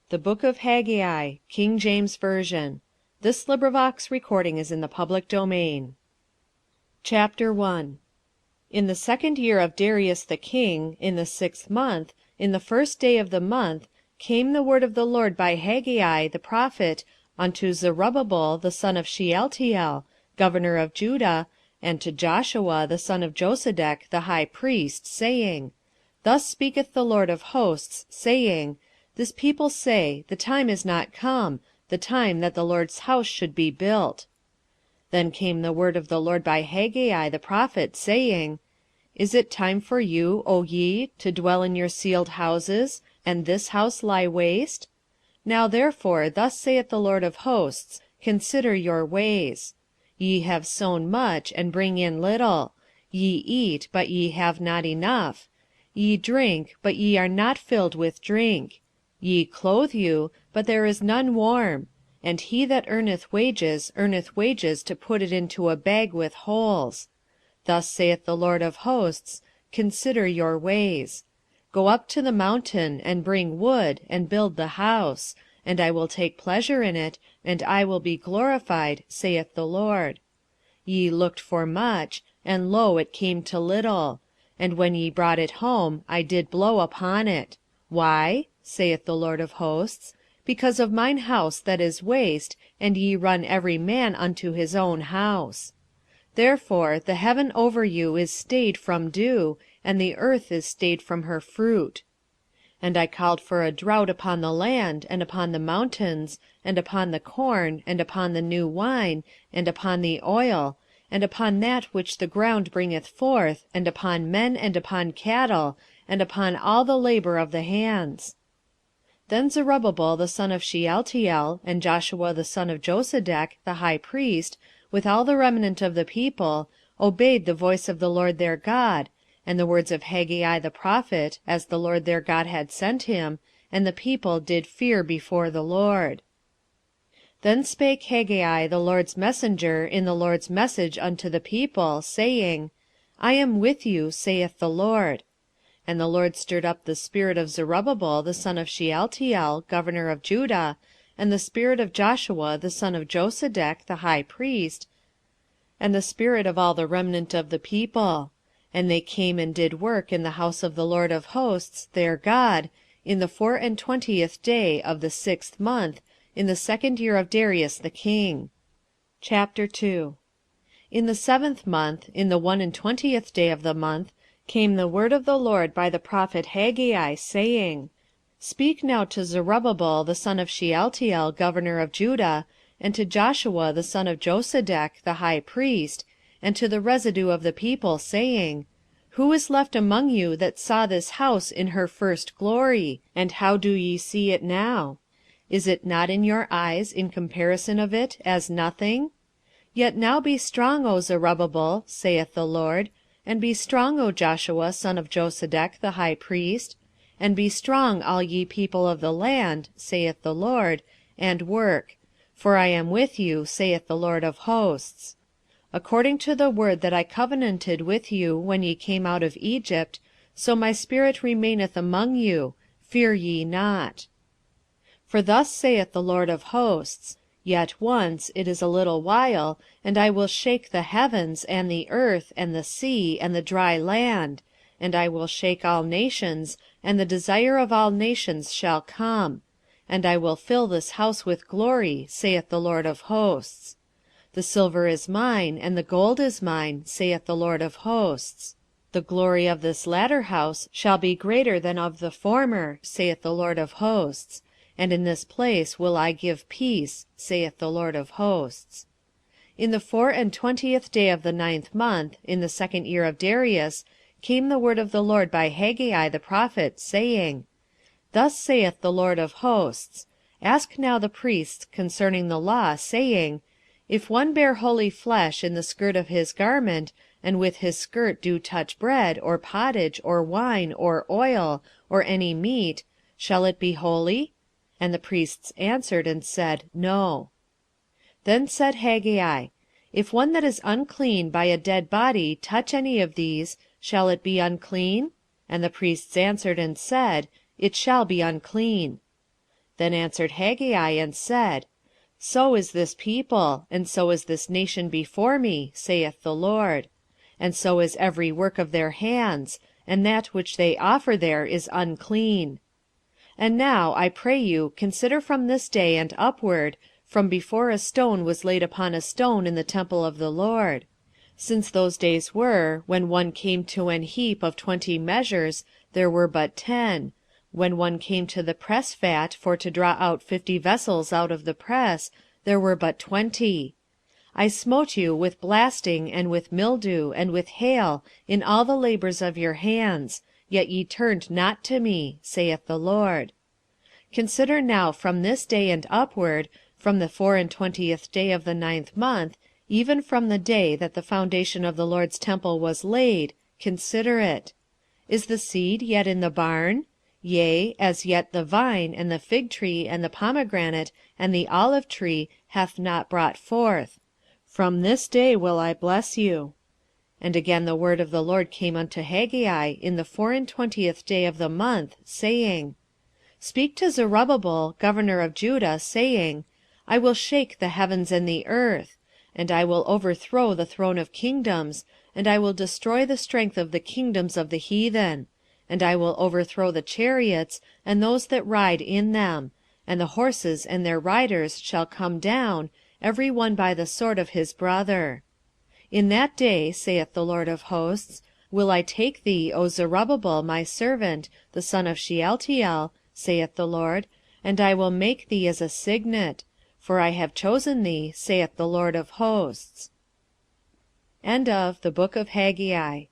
The Book of Haggai, King James Version. This recording is in the public domain. Chapter 1. In the 2nd year of Darius the king, in the 6th month, in the 1st day of the month, came the word of the Lord by Haggai the prophet unto Zerubbabel the son of Shealtiel, governor of Judah, and to Joshua the son of Josedech the high priest, saying, Thus speaketh the Lord of hosts, saying, This people say, The time is not come, the time that the Lord's house should be built. Then came the word of the Lord by Haggai the prophet, saying, Is it time for you, O ye, to dwell in your sealed houses, and this house lie waste? Now therefore thus saith the Lord of hosts, Consider your ways. Ye have sown much, and bring in little. Ye eat, but ye have not enough. Ye drink, but ye are not filled with drink. Ye clothe you, but there is none warm. And he that earneth wages to put it into a bag with holes. Thus saith the Lord of hosts, Consider your ways. Go up to the mountain, and bring wood, and build the house, and I will take pleasure in it, and I will be glorified, saith the Lord. Ye looked for much, and lo, it came to little. And when ye brought it home, I did blow upon it. Why? saith the Lord of hosts. Because of mine house that is waste, and ye run every man unto his own house. Therefore the heaven over you is stayed from dew, and the earth is stayed from her fruit. And I called for a drought upon the land, and upon the mountains, and upon the corn, and upon the new wine, and upon the oil, and upon that which the ground bringeth forth, and upon men, and upon cattle, and upon all the labor of the hands. Then Zerubbabel the son of Shealtiel, and Joshua the son of Josedech, the high priest, with all the remnant of the people, obeyed the voice of the Lord their God, and the words of Haggai the prophet, as the Lord their God had sent him, and the people did fear before the Lord. Then spake Haggai the Lord's messenger in the Lord's message unto the people, saying, I am with you, saith the Lord. And the Lord stirred up the spirit of Zerubbabel the son of Shealtiel, governor of Judah, and the spirit of Joshua the son of Josedech, the high priest, and the spirit of all the remnant of the people. And they came and did work in the house of the Lord of hosts, their God, in the 24th day of the 6th month, in the 2nd year of Darius the king. Chapter 2. In the 7th month, in the 21st day of the month, came the word of the Lord by the prophet Haggai, saying, Speak now to Zerubbabel the son of Shealtiel, governor of Judah, and to Joshua the son of Josedech, the high priest, and to the residue of the people, saying, Who is left among you that saw this house in her first glory? And how do ye see it now? Is it not in your eyes in comparison of it as nothing? Yet now be strong, O Zerubbabel, saith the Lord, and be strong, O Joshua son of Josedech, the high priest, and be strong, all ye people of the land, saith the Lord, and work. For I am with you, saith the Lord of hosts. According to the word that I covenanted with you when ye came out of Egypt, so my spirit remaineth among you, fear ye not. For thus saith the Lord of hosts, Yet once, it is a little while, and I will shake the heavens, and the earth, and the sea, and the dry land, and I will shake all nations, and the desire of all nations shall come. And I will fill this house with glory, saith the Lord of hosts. The silver is mine, and the gold is mine, saith the Lord of hosts. The glory of this latter house shall be greater than of the former, saith the Lord of hosts. And in this place will I give peace, saith the Lord of hosts. In the 24th day of the 9th month, in the 2nd year of Darius, came the word of the Lord by Haggai the prophet, saying, Thus saith the Lord of hosts, Ask now the priests concerning the law, saying, If one bear holy flesh in the skirt of his garment, and with his skirt do touch bread, or pottage, or wine, or oil, or any meat, shall it be holy? And the priests answered and said, No. Then said Haggai, If one that is unclean by a dead body touch any of these, shall it be unclean? And the priests answered and said, It shall be unclean. Then answered Haggai, and said, So is this people, and so is this nation before me, saith the LORD. And so is every work of their hands, and that which they offer there is unclean. And now, I pray you, consider from this day and upward, from before a stone was laid upon a stone in the temple of the LORD. Since those days were, when one came to an heap of 20 measures, there were but 10. When one came to the press fat for to draw out 50 vessels out of the press, there were but 20. I smote you with blasting, and with mildew, and with hail, in all the labors of your hands, yet ye turned not to me, saith the LORD. Consider now from this day and upward, from the 24th day of the 9th month, even from the day that the foundation of the LORD's temple was laid, consider it. Is the seed yet in the barn? Yea, as yet the vine, and the fig tree, and the pomegranate, and the olive tree hath not brought forth. From this day will I bless you. And again the word of the LORD came unto Haggai in the 24th day of the month, saying, Speak to Zerubbabel, governor of Judah, saying, I will shake the heavens and the earth, and I will overthrow the throne of kingdoms, and I will destroy the strength of the kingdoms of the heathen. And I will overthrow the chariots, and those that ride in them, and the horses and their riders shall come down, every one by the sword of his brother. In that day, saith the Lord of hosts, will I take thee, O Zerubbabel, my servant, the son of Shealtiel, saith the Lord, and I will make thee as a signet, for I have chosen thee, saith the Lord of hosts. End of the Book of Haggai.